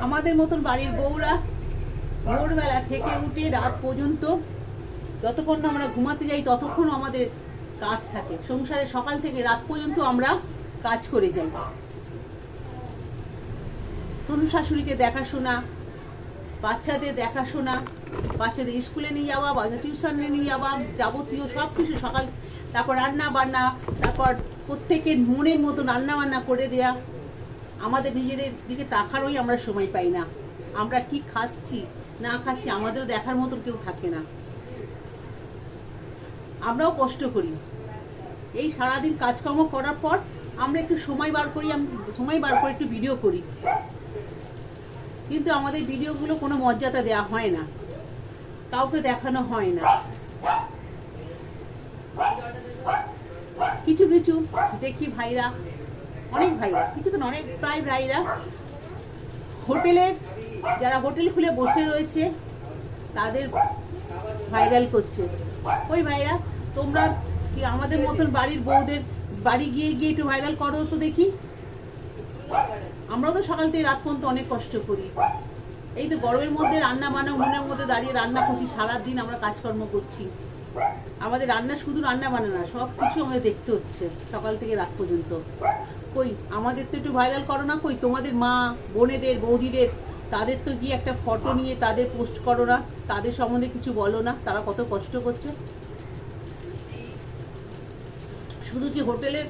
আমাদের মতন বাড়ির বউরা ভোরবেলা থেকে উঠে রাত পর্যন্ত যতক্ষণ না আমরা ঘুমাতে যাই ততক্ষণ আমাদের কাজ থাকে। সংসারে সকাল থেকে রাত পর্যন্ত আমরা কাজ করে যাই। শ্বশুর শাশুড়িকে দেখাশোনা, বাচ্চাদের দেখাশোনা, বাচ্চাদের স্কুলে নিয়ে যাওয়া, বাচ্চা টিউশনে নিয়ে যাওয়া, যাবতীয় সবকিছু সকাল, তারপর রান্না বান্না, তারপর প্রত্যেকের মনের মতো রান্না বান্না করে দেয়া। আমাদের নিজেদের দিকে তাকারই আমরা সময় পাই না। আমরা কি খাচ্ছি না খাচ্ছি আমাদেরও দেখার মতো কেউ থাকে না। আমরাও কষ্ট করি। এই সারাদিন কাজকর্ম করার পর আমরা একটু সময় বার করে একটু ভিডিও করি, কিন্তু আমাদের ভিডিওগুলো কোনো মর্যাদা দেওয়া হয় না, কাউকে দেখানো হয় না। কিছু কিছু দেখি ভাইরা, অনেক ভাইরা, কিছু তো অনেক প্রায় ভাইরা যারা হোটেল খুলে বসে রয়েছে তাদের ভাইরাল করছে। ওই ভাইরা, তোমরা কি আমাদের মতন বাড়ির বউদের বাড়ি গিয়ে গিয়ে একটু ভাইরাল করো তো দেখি। আমরাও তো সকাল থেকে রাত পর্যন্ত অনেক কষ্ট করি। এই তো গরমের মধ্যে রান্না বান্না, উনুনের মধ্যে দাঁড়িয়ে রান্না করছি, সারাদিন আমরা কাজকর্ম করছি। আমাদের রান্না শুধু রান্না বান্না না, সবকিছু আমাদের দেখতে হচ্ছে সকাল থেকে রাত পর্যন্ত। কই আমাদের তো একটু ভাইরাল করো না। কই তোমাদের মা বোনেদের বৌদিদের, তাদের তো গিয়ে একটা ফটো নিয়ে তাদের পোস্ট করো না, তাদের সম্বন্ধে কিছু বলো না, তারা কত কষ্ট করছে। শুধু কি হোটেলের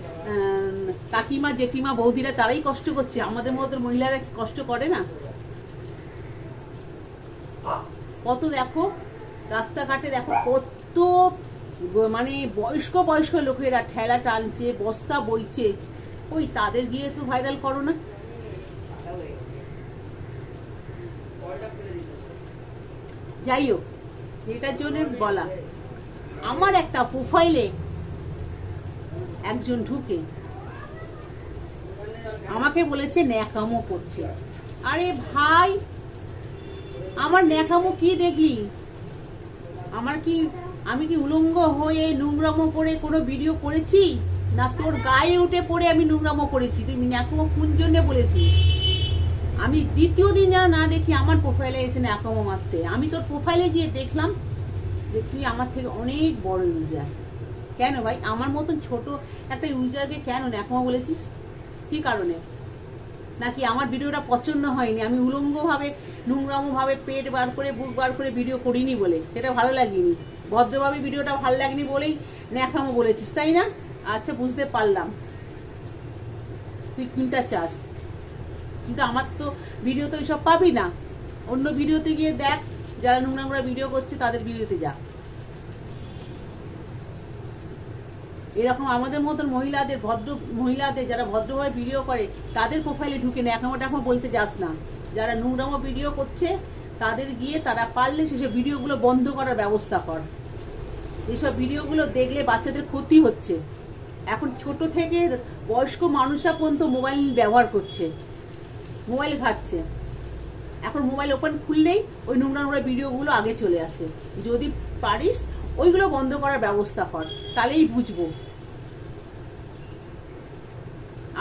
কাকিমা জেঠিমা বৌদিরা তারাই কষ্ট করছে? আমাদের মতো মহিলারা কষ্ট করে না? কত দেখো রাস্তাঘাটে, দেখো কত মানে বয়স্ক লোকেরা ঠেলা টানছে, বস্তা বইছে। ওই তাদের গিয়ে একটু ভাইরাল করো না। যাই হোক, এটার জন্য বলা, আমার একটা প্রোফাইলে একজন ঢুকে আমাকে বলেছে ন্যাকামো করছে। আরে ভাই, আমার ন্যাকামো কি দেখলি? আমি কি উলঙ্গ হয়ে নোংরামো করে কোনো ভিডিও করেছি? না তোর গায়ে উঠে পড়ে আমি নোংরামো করেছি? তুই ন্যাকামো কোন জন্য বলেছিস? আমি দ্বিতীয় দিন যেন না দেখি আমার প্রোফাইলে এসে ন্যাকামো মারতে। আমি তোর প্রোফাইলে গিয়ে দেখলাম যে তুই আমার থেকে অনেক বড় ইউজার। কেন ভাই, আমার মতন ছোট একটা ইউজারকে কেন ন্যাকামো বলেছিস? কি কারণে? নাকি আমার ভিডিওটা পছন্দ হয়নি, আমি উলঙ্গ ভাবে নোংরামো ভাবে পেট বার করে বুক বার করে ভিডিও করিনি বলে, সেটা ভালো লাগেনি, ভদ্রভাবে ভিডিওটা ভালো লাগেনি বলেই ন্যাকামো বলেছিস, তাই না? আচ্ছা, বুঝতে পারলাম তুই কোনটা চাস, কিন্তু আমার তো ভিডিও তো এইসব পাবি না। অন্য ভিডিওতে গিয়ে দেখ, যারা নোংরা ভিডিও করছে তাদের ভিডিওতে যা। এরকম আমাদের মতন মহিলাদের যারা ভদ্রভাবে ভিডিও করে তাদের প্রোফাইলে ঢুকে ন্যাকামোটা এখন বলতে যাস না। যারা নোংরামো ভিডিও করছে তাদের গিয়ে তারা পারলে সেসব ভিডিওগুলো বন্ধ করার ব্যবস্থা কর। এইসব ভিডিওগুলো দেখলে বাচ্চাদের ক্ষতি হচ্ছে। এখন ছোট থেকে বয়স্ক মানুষরা পর্যন্ত মোবাইল ব্যবহার করছে, মোবাইল ঘাটছে। এখন মোবাইল ওপেন খুললেই ওই নোংরা ভিডিওগুলো আগে চলে আসে। যদি পারিস ওইগুলো বন্ধ করার ব্যবস্থা কর, তাহলেই বুঝবো।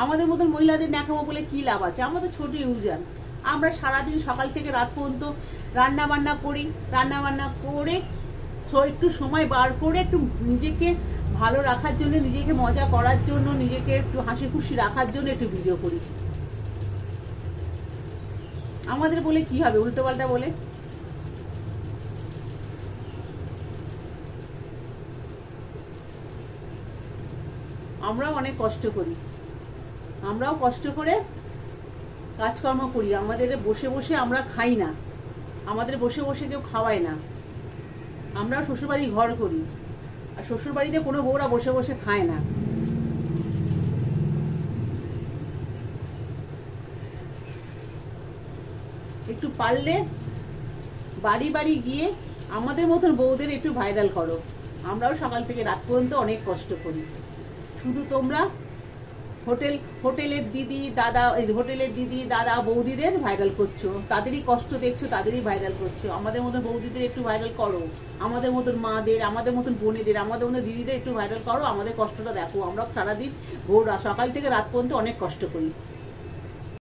আমাদের মতন মহিলাদের ন্যাকামো বলে কি লাভ আছে? আমাদের ছোট ইউজার, আমরা সারাদিন সকাল থেকে রাত পর্যন্ত রান্না বান্না করি, রান্না বান্না করে একটু সময় বার করে একটু নিজেকে ভালো রাখার জন্য, নিজেকে মজা করার জন্য, নিজেকে একটু হাসি খুশি রাখার জন্য একটু ভিডিও করি। আমাদের বলে কি হবে উল্টো পাল্টা বলে? আমরাও অনেক কষ্ট করি, আমরাও কষ্ট করে কাজকর্ম করি। আমাদের বসে বসে আমরা খাই না, আমাদের বসে বসে কেউ খাওয়ায় না। আমরাও শ্বশুরবাড়ি ঘর করি, আর শ্বশুরবাড়িতে কোনো বউরা বসে বসে খায় না। একটু পারলে বাড়ি বাড়ি গিয়ে আমাদের মতন বউদের একটু ভাইরাল করো। আমরাও সকাল থেকে রাত পর্যন্ত অনেক কষ্ট করি। শুধু তোমরা হোটেলের দিদি দাদা বৌদিদের ভাইরাল করছো, তাদেরই কষ্ট দেখছো, তাদেরই ভাইরাল করছো। আমাদের মতন বৌদিদের একটু ভাইরাল করো, আমাদের মতন মাদের, আমাদের মতন বোনেদের, আমাদের মতন দিদিদের একটু ভাইরাল করো। আমাদের কষ্টটা দেখো। আমরা সারাদিন সকাল থেকে রাত পর্যন্ত অনেক কষ্ট করি।